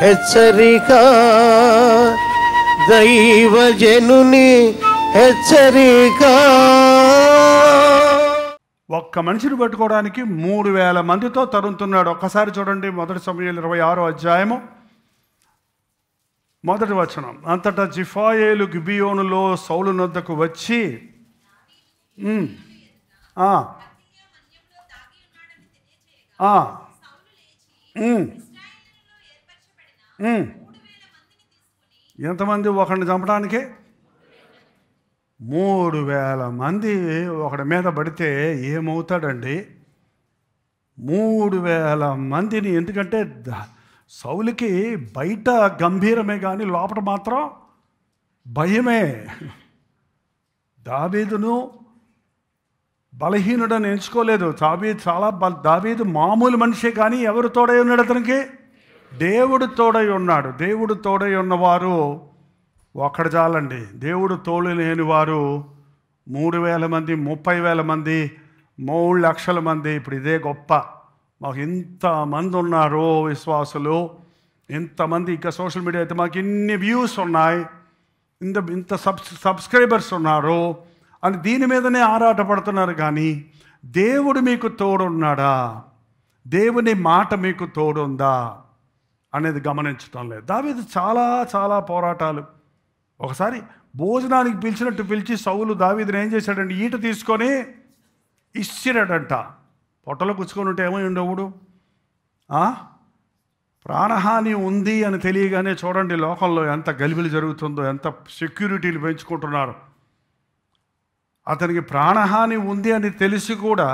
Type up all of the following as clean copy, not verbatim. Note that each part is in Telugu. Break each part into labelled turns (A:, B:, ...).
A: హెచ్చరిక, దైవజనుని హెచ్చరిక.
B: ఒక్క మనిషిని పట్టుకోవడానికి 3000 మందితో తరుముతున్నాడు. ఒక్కసారి చూడండి, 1 సమూయేలు 26వ అధ్యాయము 1వ వచనం. అంతటా జిఫాయేలు గిబియోనులో సౌలు నొద్దకు వచ్చి ఎంతమంది ఒకరిని చంపడానికి? 3000 మంది ఒకడి మీద పడితే ఏమవుతాడండి? 3000 మందిని. ఎందుకంటే సౌలుకి బయట గంభీరమే కానీ లోపల మాత్రం భయమే. దావీదును బలహీనుడని ఎంచుకోలేదు. దావీదు మామూలు మనిషే కానీ ఎవరు తోడై ఉన్నాడు అతనికి? దేవుడు తోడై ఉన్నాడు. దేవుడు తోడై ఉన్నవారు ఒక్కడు చాలండి. దేవుడు తోడు లేని వారు 3000 మంది, 30,000 మంది, 3 లక్షల మంది. ఇప్పుడు ఇదే గొప్ప. మాకు ఇంతమంది ఉన్నారు విశ్వాసులు, ఇంతమంది. ఇంకా సోషల్ మీడియా అయితే మాకు ఇన్ని వ్యూస్ ఉన్నాయి, ఇంత సబ్స్క్రైబర్స్ ఉన్నారు అని దీని మీదనే ఆరాటపడుతున్నారు. కానీ దేవుడు మీకు తోడున్నాడా, దేవుని మాట మీకు తోడుందా అనేది గమనించడం లేదు. దావీదు చాలా చాలా పోరాటాలు. ఒకసారి భోజనానికి పిలిచినట్టు పిలిచి సౌలు దావీదుని ఏం చేశాడంటే ఈట తీసుకొని ఇచ్చిరాడంట. పొట్టలో గుచ్చుకొని ఉంటే ఏమై ఉండవుడు? ప్రాణహాని ఉంది అని తెలియగానే చూడండి లోకంలో ఎంత గలిబిలి జరుగుతుందో, ఎంత సెక్యూరిటీలు పెంచుకుంటున్నారు. అతనికి ప్రాణహాని ఉంది అని తెలిసి కూడా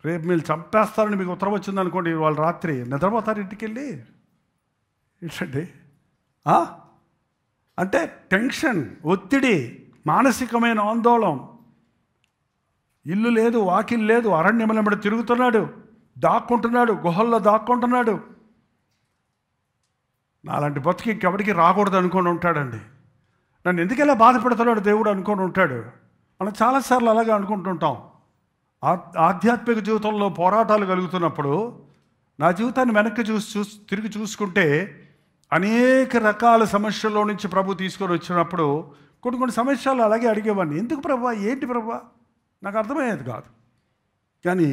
B: రేపు మీరు చంపేస్తారని మీకు ఉత్తరం వచ్చింది అనుకోండి, వాళ్ళు రాత్రి నిద్రపోతారు ఇంటికి వెళ్ళి. ఏంటండి అంటే టెన్షన్, ఒత్తిడి, మానసికమైన ఆందోళన. ఇల్లు లేదు, వాకిల్ లేదు, అరణ్యముల తిరుగుతున్నాడు, దాక్కుంటున్నాడు, గుహల్లో దాక్కుంటున్నాడు. నాలాంటి బతికి ఇంకెవరికి రాకూడదు అనుకొని ఉంటాడండి. నన్ను ఎందుకెలా బాధపెడుతున్నాడు దేవుడు అనుకొని ఉంటాడు. మనం చాలాసార్లు అలాగే అనుకుంటుంటాం. ఆధ్యాత్మిక జీవితంలో పోరాటాలు కలుగుతున్నప్పుడు నా జీవితాన్ని వెనక్కి తిరిగి చూసుకుంటే అనేక రకాల సమస్యల్లో నుంచి ప్రభు తీసుకొని వచ్చినప్పుడు కొన్ని సమస్యలు అలాగే అడిగేవాడిని. ఎందుకు ప్రభు, ఏంటి ప్రభు, నాకు అర్థమయ్యేది కాదు. కానీ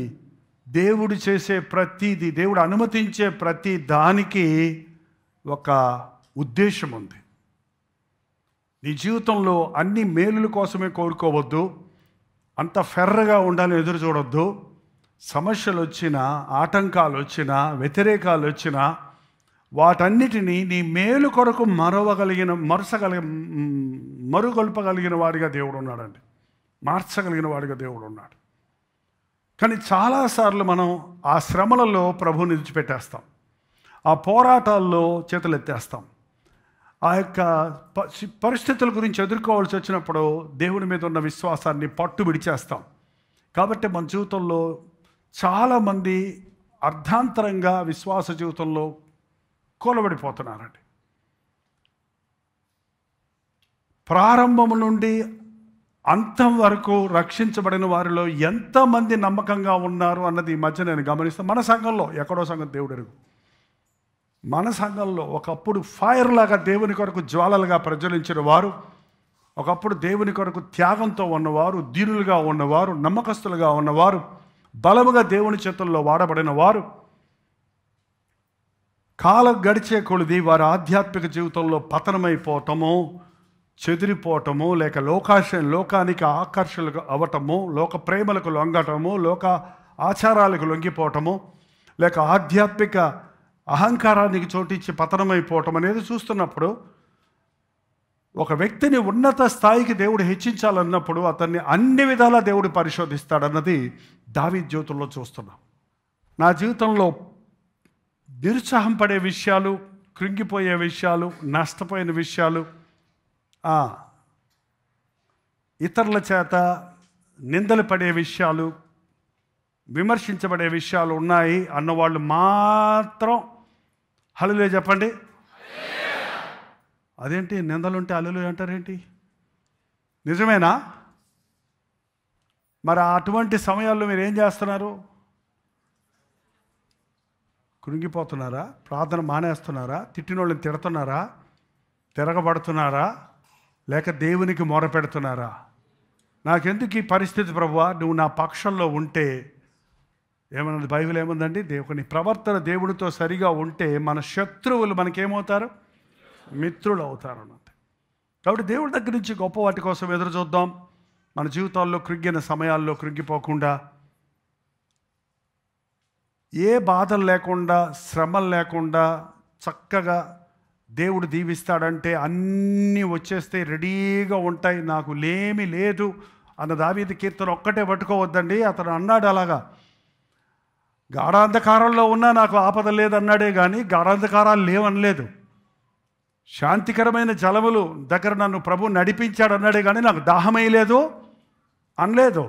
B: దేవుడు చేసే ప్రతిదీ, దేవుడు అనుమతించే ప్రతి దానికి ఒక ఉద్దేశం ఉంది. నీ జీవితంలో అన్ని మేలుల కోసమే కోరుకోవద్దు, అంత ఫెర్రగా ఉండాలని ఎదురు చూడొద్దు. సమస్యలు వచ్చినా, ఆటంకాలు వచ్చినా, వ్యతిరేకాలు వచ్చినా వాటన్నిటినీ నీ మేలు కొరకు మరుగొల్పగలిగిన వాడిగా దేవుడు ఉన్నాడండి. మార్చగలిగిన వాడిగా దేవుడు ఉన్నాడు. కానీ చాలాసార్లు మనం ఆ శ్రమలలో ప్రభువుని విడిచిపెట్టేస్తాం, ఆ పోరాటాల్లో చేతులెత్తేస్తాం. ఆ యొక్క పరిస్థితుల గురించి ఎదుర్కోవాల్సి వచ్చినప్పుడు దేవుని మీద ఉన్న విశ్వాసాన్ని పట్టు విడిచేస్తాం. కాబట్టి మన జీవితంలో చాలామంది అర్ధాంతరంగా విశ్వాస జీవితంలో కూలబడిపోతున్నారండి. ప్రారంభం నుండి అంతం వరకు రక్షించబడిన వారిలో ఎంతమంది నమ్మకంగా ఉన్నారు అన్నది ఈ మధ్య నేను గమనిస్తాను. మన సంఘంలో, ఎక్కడో సంఘం దేవుడు ఎరుగు, మన సంఘంలో ఒకప్పుడు ఫైర్ లాగా దేవుని కొరకు జ్వాలలుగా ప్రజ్వలించిన వారు, ఒకప్పుడు దేవుని కొరకు త్యాగంతో ఉన్నవారు, దీనులుగా ఉన్నవారు, నమ్మకస్తులుగా ఉన్నవారు, బలముగా దేవుని చేతుల్లో వాడబడిన వారు, కాలం గడిచే కొలది వారి ఆధ్యాత్మిక జీవితంలో పతనమైపోవటము, చెదిరిపోవటము, లేక లోకానికి ఆకర్షణలు అవ్వటము, లోక ప్రేమలకు లొంగటము, లోక ఆచారాలకు లొంగిపోవటము, లేక ఆధ్యాత్మిక అహంకారానికి చోటిచ్చి పతనమైపోవటం అనేది చూస్తున్నప్పుడు, ఒక వ్యక్తిని ఉన్నత స్థాయికి దేవుడు హెచ్చించాలన్నప్పుడు అతన్ని అన్ని విధాలా దేవుడు పరిశోధిస్తాడన్నది దావీదు జీవితంలో చూస్తున్నాం. నా జీవితంలో నిరుత్సాహం పడే విషయాలు, కృంగిపోయే విషయాలు, నష్టపోయిన విషయాలు, ఇతరుల చేత నిందలు పడే విషయాలు, విమర్శించబడే విషయాలు ఉన్నాయి అన్నవాళ్ళు మాత్రం హల్లెలూయా చెప్పండి. అదేంటి నిందలుంటే హల్లెలూయా అంటారేంటి? నిజమేనా? మరి అటువంటి సమయాల్లో మీరు ఏం చేస్తున్నారు? కృంగిపోతున్నారా? ప్రార్థన మానేస్తున్నారా? తిట్టినోళ్ళని తిడుతున్నారా? తిరగబడుతున్నారా? లేక దేవునికి మొరపెడుతున్నారా? నాకెందుకు ఈ పరిస్థితి ప్రభువా? నువ్వు నా పక్షంలో ఉంటే, ఏమన్నది బైబిల్ ఏముందండి? దేవుని ప్రవర్తన దేవుడితో సరిగా ఉంటే మన శత్రువులు మనకేమవుతారు? మిత్రులు అవుతారు అన్నది. కాబట్టి దేవుడి దగ్గర నుంచి గొప్ప వాటి కోసం ఎదురు చూద్దాం. మన జీవితాల్లో కృంగిన సమయాల్లో కృంగిపోకుండా, ఏ బాధలు లేకుండా, శ్రమలు లేకుండా చక్కగా దేవుడు దీవిస్తాడంటే అన్నీ వచ్చేస్తే రెడీగా ఉంటాయి, నాకు లేమి లేదు అన్న దావీదు కీర్తన ఒక్కటే పట్టుకోవద్దండి. అతను అన్నాడు అలాగా, గాఢాంధకారంలో ఉన్నా నాకు ఆపద లేదన్నాడే కానీ గాఢాంధకారాలు లేవనలేదు. శాంతికరమైన జలములు దగ్గర నన్ను ప్రభు నడిపించాడు అన్నాడే కానీ నాకు దాహమేయలేదు అనలేదు.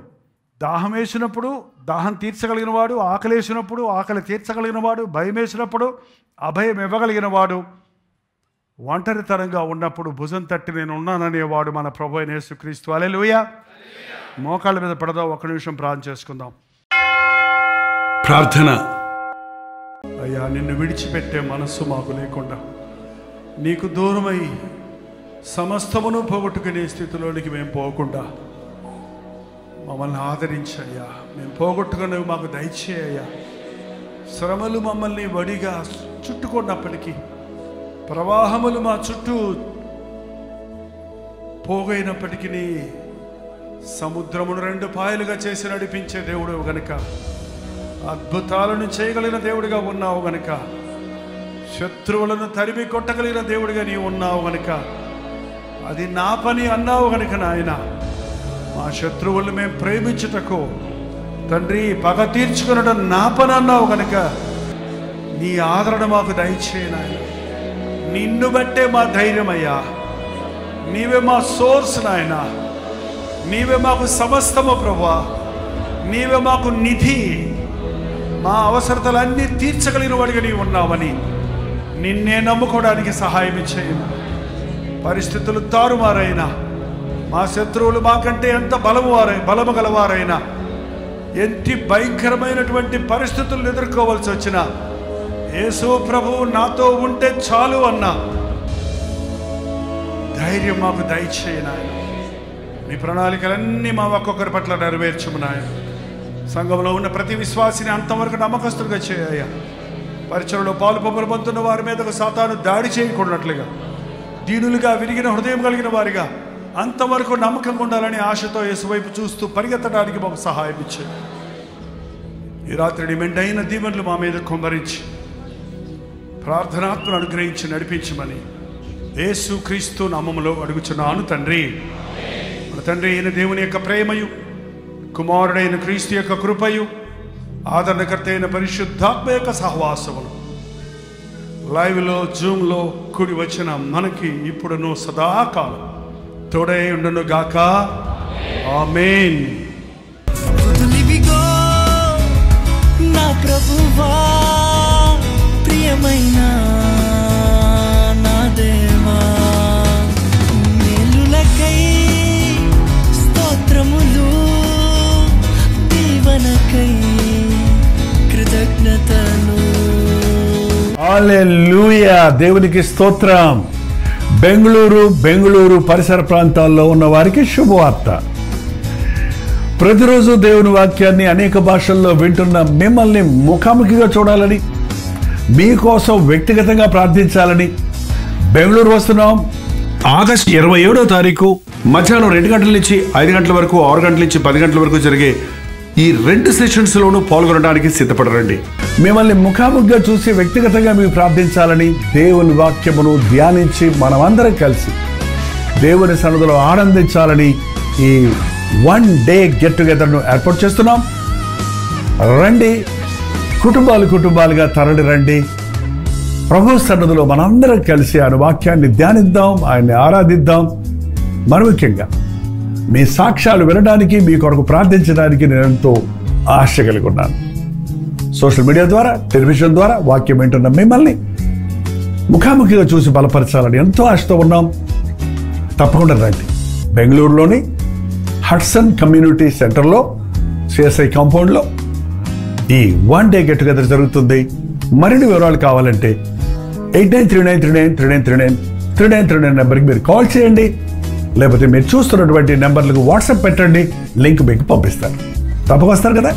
B: దాహం వేసినప్పుడు దాహం తీర్చగలిగిన వాడు, ఆకలి వేసినప్పుడు ఆకలి తీర్చగలిగిన వాడు, భయం వేసినప్పుడు అభయం ఇవ్వగలిగిన వాడు, ఒంటరితనంగా ఉన్నప్పుడు భుజం తట్టి నేను ఉన్నాననేవాడు మన ప్రభు అయిన యేసుక్రీస్తు. హల్లెలూయా. మోకాళ్ళ మీద పడదాం, ఒక్క నిమిషం ప్రార్థన చేసుకుందాం. ప్రార్థన. అయ్యా, నిన్ను విడిచిపెట్టే మనస్సు మాకు లేకుండా, నీకు దూరమై సమస్తమును పోగొట్టుకునే స్థితిలోనికి మేము పోకుండా మమ్మల్ని ఆదరించయ్యా. మేము పోగొట్టుకునేవి మాకు దయచేయ్యా. శ్రమలు మమ్మల్ని వడిగా చుట్టుకున్నప్పటికీ, ప్రవాహములు మా చుట్టూ పోగైనప్పటికీ, సముద్రమును 2 పాయలుగా చేసి నడిపించే దేవుడు గనుక, అద్భుతాలను చేయగలిగిన దేవుడిగా ఉన్నావు గనుక, శత్రువులను తరిమి కొట్టగలిగిన దేవుడిగా నీవు ఉన్నావు గనుక, అది నా పని అన్నావు గనుక నాయన, మా శత్రువులను మేము ప్రేమించుటకు తండ్రి పగ తీర్చుకునడం నా పని అన్నావు గనుక, నీ ఆదరణ మాకు దయచేయ నాయన. నిన్ను బట్టే మా ధైర్యమయ్యా. నీవే మా సోర్స్ నాయన. నీవే మాకు సమస్తము ప్రభువా. నీవే మాకు నిధి. మా అవసరతలన్నీ తీర్చగలిగిన వాడిగా నీవు ఉన్నావని నిన్నే నమ్ముకోవడానికి సహాయం చేయను. పరిస్థితులు తారుమారైనా, మా శత్రువులు మాకంటే ఎంత బలము గలవారైనా, ఎంత భయంకరమైనటువంటి పరిస్థితులను ఎదుర్కోవాల్సి వచ్చినా, యేసు ప్రభువు నాతో ఉంటే చాలు అన్న ధైర్యం మాకు దయచేయ నాయన. నీ ప్రణాళికలన్నీ మా ఒక్కొక్కరి పట్ల నెరవేర్చుము నాయన. సంఘంలో ఉన్న ప్రతి విశ్వాసిని అంతవరకు నమ్మకస్తులుగా చేయ. పరిచయలో పాలు పంపులు పొందుతున్న వారి మీదకు సాతాను దాడి చేయకూడనట్లుగా, దీనులుగా విరిగిన హృదయం కలిగిన వారిగా అంతవరకు నమ్మకంగా ఉండాలని ఆశతో యేసు వైపు చూస్తూ పరిగెత్తడానికి మాకు సహాయం ఇచ్చే. ఈ రాత్రి మెండైన దీవెనలు మా మీద కుమ్మరించి ప్రార్థనాత్మను అనుగ్రహించి నడిపించమని యేసు క్రీస్తు నామములో అడుగుచున్నాను తండ్రి. మన తండ్రి అయిన దేవుని యొక్క ప్రేమయు, కుమారుడైన క్రీస్తు యొక్క కృపయు, ఆదరణకర్త అయిన పరిశుద్ధాత్మ యొక్క సహవాసములు లైవ్లో జూమ్లో కూడి వచ్చిన మనకి ఇప్పుడును సదాకాలం తోడై ఉండును గాక. ఆమేన్.
C: నా ప్రభువా, ప్రియమైన నా దేవా, మేలులకై స్తోత్రములు, దీవెనకై కృతజ్ఞతలు.
B: హల్లెలూయా. దేవునికి స్తోత్రం. బెంగళూరు పరిసర ప్రాంతాల్లో ఉన్న వారికి శుభవార్త. ప్రతిరోజు దేవుని వాక్యాన్ని అనేక భాషల్లో వింటున్న మిమ్మల్ని ముఖాముఖిగా చూడాలని, మీకోసం వ్యక్తిగతంగా ప్రార్థించాలని బెంగళూరు వస్తున్నాం. ఆగస్టు 27వ తారీఖు మధ్యాహ్నం 2 గంటల నుంచి 5 గంటల వరకు, 6 గంటల నుంచి 10 గంటల వరకు జరిగే ఈ 2 సెషన్స్లోనూ పాల్గొనడానికి సిద్ధపడరండి. మిమ్మల్ని ముఖాముఖిగా చూసి వ్యక్తిగతంగా మీకు ప్రార్థించాలని, దేవుని వాక్యమును ధ్యానించి మనమందరం కలిసి దేవుని సన్నిధిలో ఆనందించాలని ఈ 1 డే గెట్ టుగెదర్ను ఏర్పాటు చేస్తున్నాం. రండి, కుటుంబాలుగా తరలి రండి. ప్రభు సన్నిధిలో మనందరం కలిసి ఆయన వాక్యాన్ని ధ్యానిద్దాం, ఆయన్ని ఆరాధిద్దాం. మరి ముఖ్యంగా మీ సాక్ష్యాలు వినడానికి, మీ కొరకు ప్రార్థించడానికి నేను ఎంతో ఆశ కలిగి ఉన్నాను. సోషల్ మీడియా ద్వారా, టెలివిజన్ ద్వారా వాక్యం వింటున్న మిమ్మల్ని ముఖాముఖిగా చూసి బలపరచాలని ఎంతో ఆశతో ఉన్నాం. తప్పకుండా రండి. బెంగళూరులోని హడ్సన్ కమ్యూనిటీ సెంటర్లో, సిఎస్ఐ కాంపౌండ్లో ఈ 1 డే గెట్ టుగెదర్ జరుగుతుంది. మరిన్ని వివరాలు కావాలంటే 8939393939 నెంబర్కి మీరు కాల్ చేయండి, లేకపోతే మీరు చూస్తున్నటువంటి నెంబర్లకు వాట్సాప్ పెట్టండి, లింక్ మీకు పంపిస్తారు. తప్పక వస్తారు కదా.